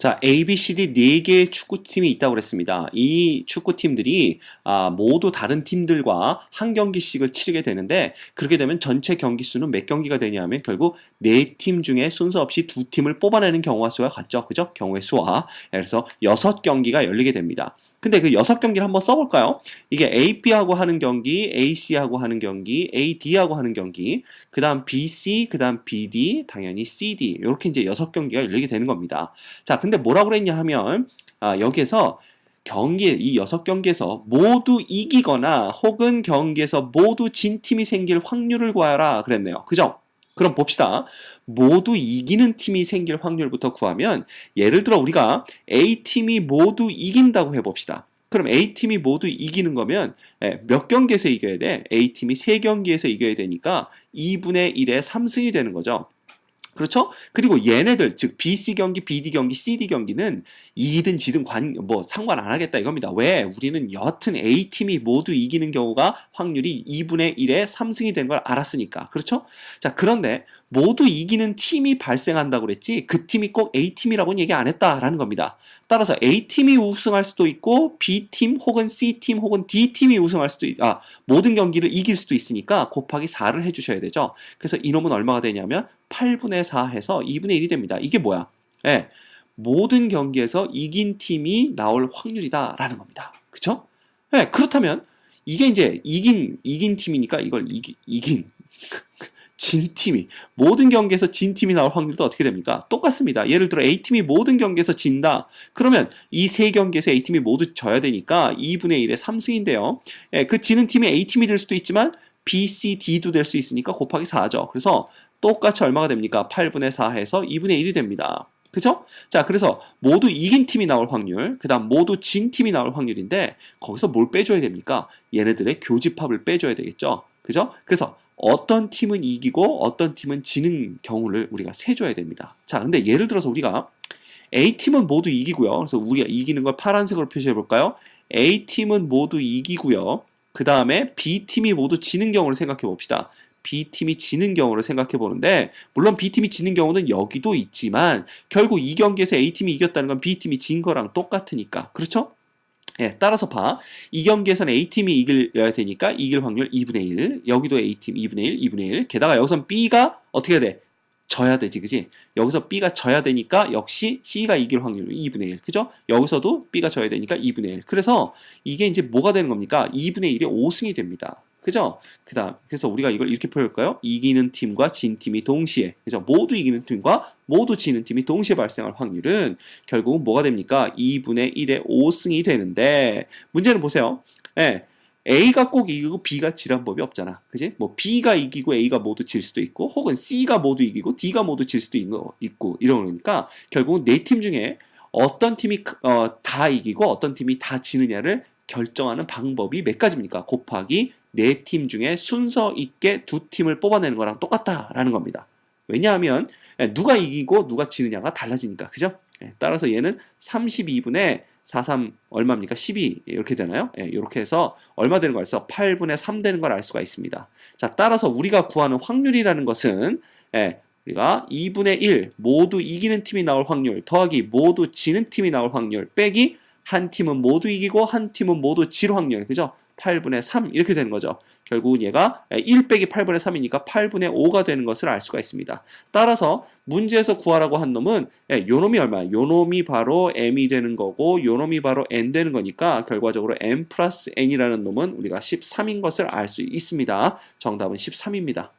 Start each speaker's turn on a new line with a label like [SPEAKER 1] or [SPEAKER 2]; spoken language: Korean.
[SPEAKER 1] 자, A, B, C, D 4개의 축구팀이 있다고 그랬습니다. 이 축구팀들이 모두 다른 팀들과 한 경기씩을 치르게 되는데, 그렇게 되면 전체 경기 수는 몇 경기가 되냐면 결국 4팀 중에 순서 없이 2팀을 뽑아내는 경우와 수가 같죠. 그죠? 경우의 수와. 그래서 6경기가 열리게 됩니다. 근데 그 6경기를 한번 써볼까요? 이게 AB하고 하는 경기, AC하고 하는 경기, AD하고 하는 경기, 그 다음 BC, 그 다음 BD, 당연히 CD 이렇게 이제 6경기가 열리게 되는 겁니다. 자, 근데 뭐라고 그랬냐 하면 여기에서 이 6경기에서 모두 이기거나 혹은 경기에서 모두 진 팀이 생길 확률을 구하라 그랬네요. 그죠? 그럼 봅시다. 모두 이기는 팀이 생길 확률부터 구하면, 예를 들어 우리가 A팀이 모두 이긴다고 해봅시다. 그럼 A팀이 모두 이기는 거면 몇 경기에서 이겨야 돼? A팀이 3경기에서 이겨야 되니까 2분의 1의 3승이 되는 거죠. 그렇죠? 그리고 얘네들, 즉 BC 경기, BD 경기, CD 경기는 이기든 지든 상관 안 하겠다 이겁니다. 왜? 우리는 여하튼 A팀이 모두 이기는 경우가 확률이 2분의 1의 3승이 되는 걸 알았으니까. 그렇죠? 자, 그런데 모두 이기는 팀이 발생한다고 그랬지 그 팀이 꼭 A팀이라고는 얘기 안 했다라는 겁니다. 따라서 A팀이 우승할 수도 있고 B팀 혹은 C팀 혹은 D팀이 우승할 수도 모든 경기를 이길 수도 있으니까 곱하기 4를 해주셔야 되죠. 그래서 이놈은 얼마가 되냐면 8분의 4 해서 2분의 1이 됩니다. 이게 뭐야? 모든 경기에서 이긴 팀이 나올 확률이다라는 겁니다. 그쵸? 그렇다면 이게 이제 이긴 팀이니까 이걸 진 팀이, 모든 경기에서 진 팀이 나올 확률도 어떻게 됩니까? 똑같습니다. 예를 들어 A팀이 모든 경기에서 진다. 그러면 이 3경기에서 A팀이 모두 져야 되니까 2분의 1의 3승인데요. 그 지는 팀이 A팀이 될 수도 있지만 B, C, D도 될 수 있으니까 곱하기 4죠. 그래서 똑같이 얼마가 됩니까? 8분의 4 해서 2분의 1이 됩니다. 그죠? 자, 그래서 모두 이긴 팀이 나올 확률, 그 다음 모두 진 팀이 나올 확률인데, 거기서 뭘 빼줘야 됩니까? 얘네들의 교집합을 빼줘야 되겠죠? 그죠? 그래서 어떤 팀은 이기고 어떤 팀은 지는 경우를 우리가 세줘야 됩니다. 자, 근데 예를 들어서 우리가 A팀은 모두 이기고요. 그래서 우리가 이기는 걸 파란색으로 표시해 볼까요? A팀은 모두 이기고요. 그 다음에 B팀이 모두 지는 경우를 생각해 봅시다. B팀이 지는 경우를 생각해 보는데, 물론 B팀이 지는 경우는 여기도 있지만 결국 이 경기에서 A팀이 이겼다는 건 B팀이 진 거랑 똑같으니까. 그렇죠? 따라서 이 경기에서는 A팀이 이겨야 되니까 이길 확률 2분의 1, 여기도 A팀 2분의 1, 2분의 1, 게다가 여기선 B가 어떻게 돼? 져야 되지, 그지? 여기서 B가 져야 되니까 역시 C가 이길 확률 2분의 1, 그죠? 여기서도 B가 져야 되니까 2분의 1. 그래서 이게 이제 뭐가 되는 겁니까? 2분의 1이 5승이 됩니다. 그죠? 그래서 우리가 이걸 이렇게 표현할까요? 이기는 팀과 진 팀이 동시에, 그죠? 모두 이기는 팀과 모두 지는 팀이 동시에 발생할 확률은 결국은 뭐가 됩니까? 2분의 1의 5승이 되는데, 문제는 보세요. A가 꼭 이기고 B가 지란 법이 없잖아. 그지? 뭐 B가 이기고 A가 모두 질 수도 있고, 혹은 C가 모두 이기고 D가 모두 질 수도 있고 이러니까 결국은 4팀 중에 어떤 팀이 다 이기고 어떤 팀이 다 지느냐를 결정하는 방법이 몇 가지입니까? 곱하기 4팀 중에 순서 있게 2팀을 뽑아내는 거랑 똑같다라는 겁니다. 왜냐하면 누가 이기고 누가 지느냐가 달라지니까. 그죠? 따라서 얘는 32분의 43 얼마입니까? 12 이렇게 되나요? 이렇게 해서 얼마 되는 걸 알수 8분의 3 되는 걸 알 수가 있습니다. 자, 따라서 우리가 구하는 확률이라는 것은 우리가 2분의 1 모두 이기는 팀이 나올 확률 더하기 모두 지는 팀이 나올 확률 빼기 한 팀은 모두 이기고 한 팀은 모두 질 확률, 그죠? 8분의 3 이렇게 되는 거죠. 결국은 얘가 1 빼기 8분의 3이니까 8분의 5가 되는 것을 알 수가 있습니다. 따라서 문제에서 구하라고 한 놈은 요 놈이 얼마야? 요 놈이 바로 m이 되는 거고 요 놈이 바로 n 되는 거니까 결과적으로 m 플러스 n이라는 놈은 우리가 13인 것을 알 수 있습니다. 정답은 13입니다.